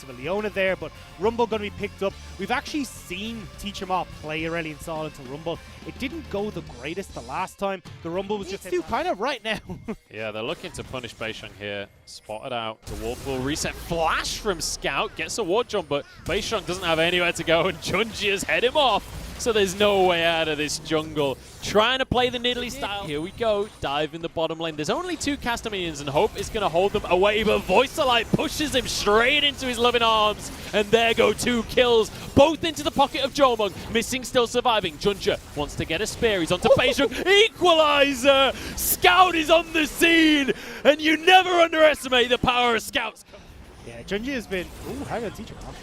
of a Leona there, but Rumble going to be picked up. We've actually seen Teach 'em Up play Aurelion Sol into Rumble. It didn't go the greatest the last time. The Rumble was just too kind of right now. Yeah, they're looking to punish Beishang here. Spotted out. The Wolf will reset. Flash from Scout. Gets a ward jump, but Beishang doesn't have anywhere to go, and Junji has head him off. So there's no way out of this jungle. Trying to play the Nidalee style. Here we go. Dive in the bottom lane. There's only 2 caster minions, and Hope is going to hold them away, but Voicelite pushes him straight into his loving arms. And there go 2 kills, both into the pocket of Jomung. Missing still surviving. Junja wants to get a spear. He's onto Beishang. Equalizer! Scout is on the scene, and you never underestimate the power of Scouts. Yeah, Junji has been... Ooh, hang on, Teach 'em Up.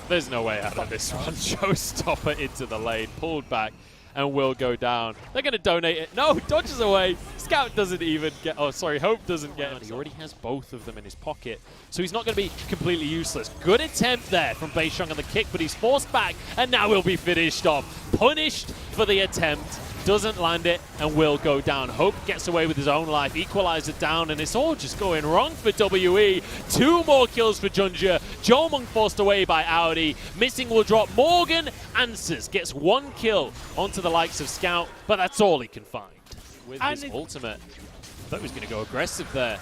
There's no way out of this one. Showstopper into the lane, pulled back, and will go down. They're going to donate it. No, dodges away. Scout doesn't even get... Oh, sorry, Hope doesn't get it. He already has both of them in his pocket, so he's not going to be completely useless. Good attempt there from Beishang on the kick, but he's forced back, and now he'll be finished off. Punished for the attempt. Doesn't land it and will go down. Hope gets away with his own life, equalizer down, and it's all just going wrong for WE. 2 more kills for Junja. Jomung forced away by Audi. Missing will drop. Morgan answers, gets 1 kill onto the likes of Scout, but that's all he can find with his ultimate. I thought he was going to go aggressive there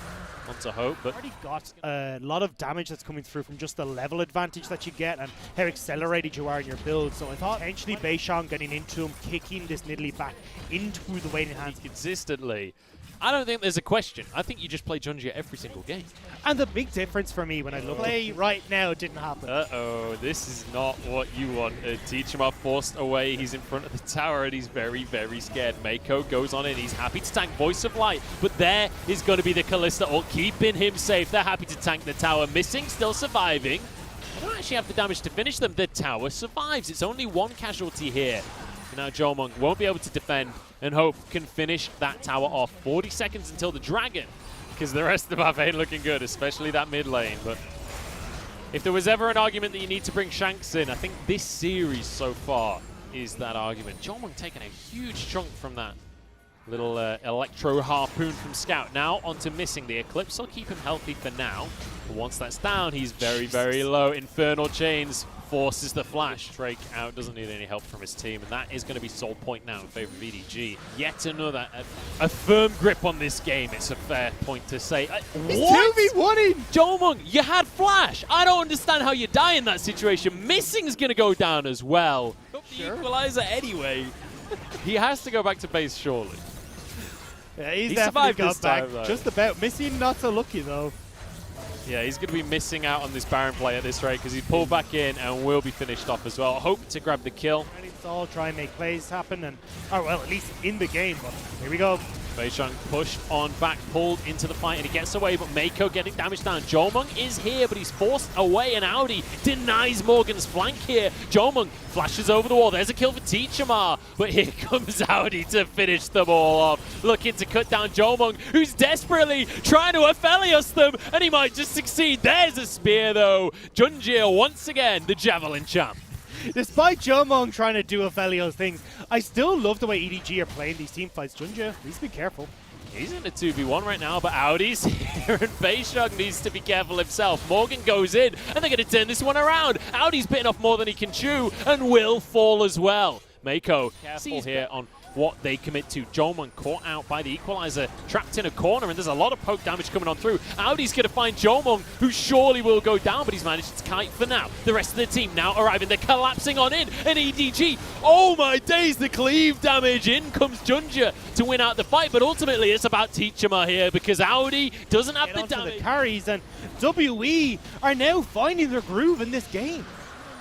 onto Hope, but already got a lot of damage that's coming through from just the level advantage that you get and how accelerated you are in your build. So I thought eventually Beishang getting into him, kicking this Nidalee back into the waiting hands consistently. I don't think there's a question. I think you just play Junji every single game. And the big difference for me when I look play right now, it didn't happen. Uh-oh, this is not what you want. Teach 'em Up forced away. He's in front of the tower, and he's very, very scared. Mako goes on in. He's happy to tank Voice of Light, but there is going to be the Kalista ult, keeping him safe. They're happy to tank the tower. Missing, still surviving. They don't actually have the damage to finish them. The tower survives. It's only 1 casualty here. Now Jomung won't be able to defend, and Hope can finish that tower off. 40 seconds until the Dragon, because the rest of the map ain't looking good, especially that mid lane. But if there was ever an argument that you need to bring Shanks in, I think this series so far is that argument. Jomung taking a huge chunk from that little electro harpoon from Scout. Now onto Missing. The Eclipse will keep him healthy for now. But once that's down, he's very, very low. Infernal Chains forces the flash. Drake out, doesn't need any help from his team, and that is going to be sole point now in favor of EDG. Yet another, a firm grip on this game, it's a fair point to say. He's 2v1ing! Jomung, you had flash! I don't understand how you die in that situation. Missing's going to go down as well. Sure. The equalizer anyway. He has to go back to base, surely. Yeah, he's he definitely survived got this back. time, though. Just about. Missing, not so lucky, though. Yeah, he's going to be missing out on this Baron play at this rate because he pulled back in and will be finished off as well. Hope to grab the kill. All try and make plays happen, and well, at least in the game. But here we go. Beishang pushed on back, pulled into the fight, and he gets away, but Mako getting damage down. Jomung is here, but he's forced away, and Audi denies Morgan's flank here. Jomung flashes over the wall. There's a kill for Teach 'em Up, but here comes Audi to finish them all off. Looking to cut down Jomung, who's desperately trying to Aphelios them, and he might just succeed. There's a spear, though. Junjia, once again, the Javelin champ. Despite Jomung trying to do Aphelios things, I still love the way EDG are playing these team fights. Junja, please be careful. He's in a 2v1 right now, but Audi's here, and Beishang needs to be careful himself. Morgan goes in, and they're going to turn this one around. Audi's bitten off more than he can chew, and will fall as well. Mako careful here on what they commit to. Jomung caught out by the equalizer, trapped in a corner, and there's a lot of poke damage coming on through. Audi's going to find Jomung, who surely will go down, but he's managed to kite for now. The rest of the team now arriving. They're collapsing on in, and EDG, oh my days, the cleave damage. In comes Junja to win out the fight, but ultimately it's about Teach 'em Up here because Audi doesn't have the damage. The carries, and WE are now finding their groove in this game.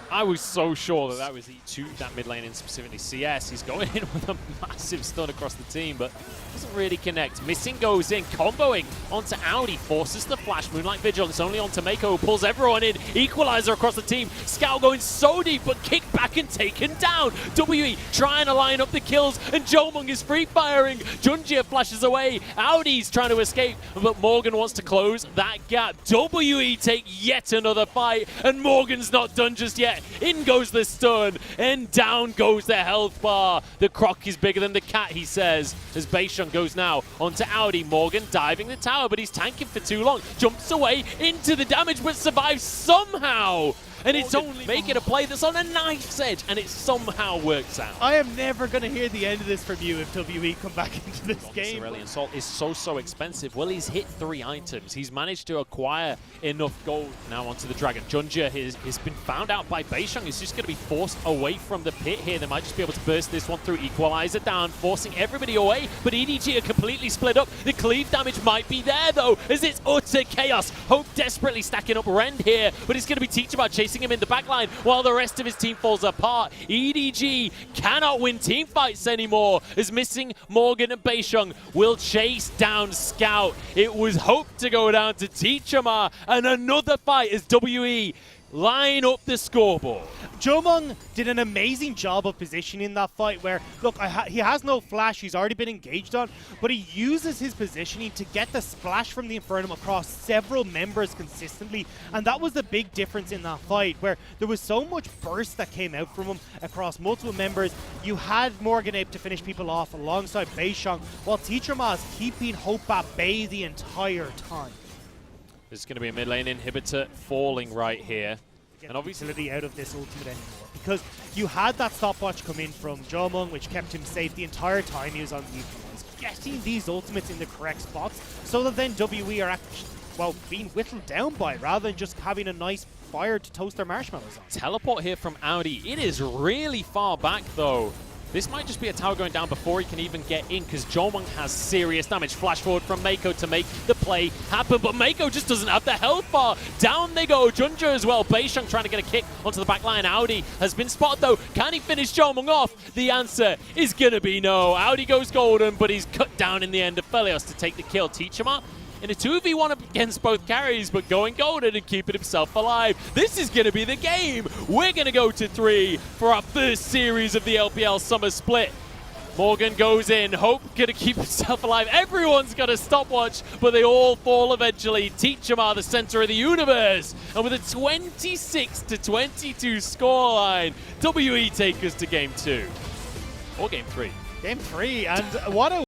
I was so sure that was to that mid lane, and specifically CS. He's going in with a massive stun across the team, but doesn't really connect. Missing goes in, comboing onto Audi, forces the flash. Moonlight Vigilance only onto Mako, who pulls everyone in. Equalizer across the team. Scout going so deep, but kicked back and taken down. WE trying to line up the kills, and Jomung is free firing. Junjia flashes away. Audi's trying to escape, but Morgan wants to close that gap. WE take yet another fight, and Morgan's not done just yet. threat. In goes the stun, and down goes the health bar. The croc is bigger than the cat, he says, as Beishang goes now onto Audi. Morgan diving the tower, but he's tanking for too long. Jumps away into the damage, but survives somehow. And it's only making a play that's on a knife's edge, and it somehow works out. I am never going to hear the end of this from you if WE come back into this game. Cerulean Salt is so expensive. Well, he's hit 3 items. He's managed to acquire enough gold now onto the Dragon. Junja has been found out by Beishang. He's just going to be forced away from the pit here. They might just be able to burst this one through. Equalizer down, forcing everybody away, but EDG are completely split up. The cleave damage might be there, though, as it's utter chaos. Hope desperately stacking up Rend here, but it's going to be Teachable chasing him in the backline while the rest of his team falls apart. EDG cannot win team fights anymore, as missing Morgan and Beishang will chase down Scout. It was hoped to go down to Teachama, and another fight as WE line up the scoreboard. Jomung did an amazing job of positioning that fight where, look, he has no flash, he's already been engaged on, but he uses his positioning to get the splash from the Infernum across several members consistently, and that was the big difference in that fight, where there was so much burst that came out from him across multiple members. You had Morgan able to finish people off alongside Beishang, while Teacherma is keeping Hope at bay the entire time. There's going to be a mid lane inhibitor falling right here. And obviously out of this ultimate anymore, because you had that stopwatch come in from Jomung, which kept him safe the entire time he was on the equalize. Getting these ultimates in the correct spots so that then WE are actually, well, being whittled down by, rather than just having a nice fire to toast their marshmallows on. Teleport here from Audi. It is really far back, though. This might just be a tower going down before he can even get in, because Jomung has serious damage. Flash forward from Mako to make the play happen, but Mako just doesn't have the health bar. Down they go. Junja as well. Beishang trying to get a kick onto the back line. Audi has been spotted, though. Can he finish Jomung off? The answer is going to be no. Audi goes golden, but he's cut down in the end of Felios to take the kill. Teachama in a 2v1 against both carries, but going golden and keeping himself alive. This is going to be the game. We're going to go to 3 for our first series of the LPL Summer Split. Morgan goes in. Hope going to keep himself alive. Everyone's got a stopwatch, but they all fall eventually. Teachama, the center of the universe. And with a 26-22 scoreline, WE take us to game 2. Or game 3. Game 3, and what a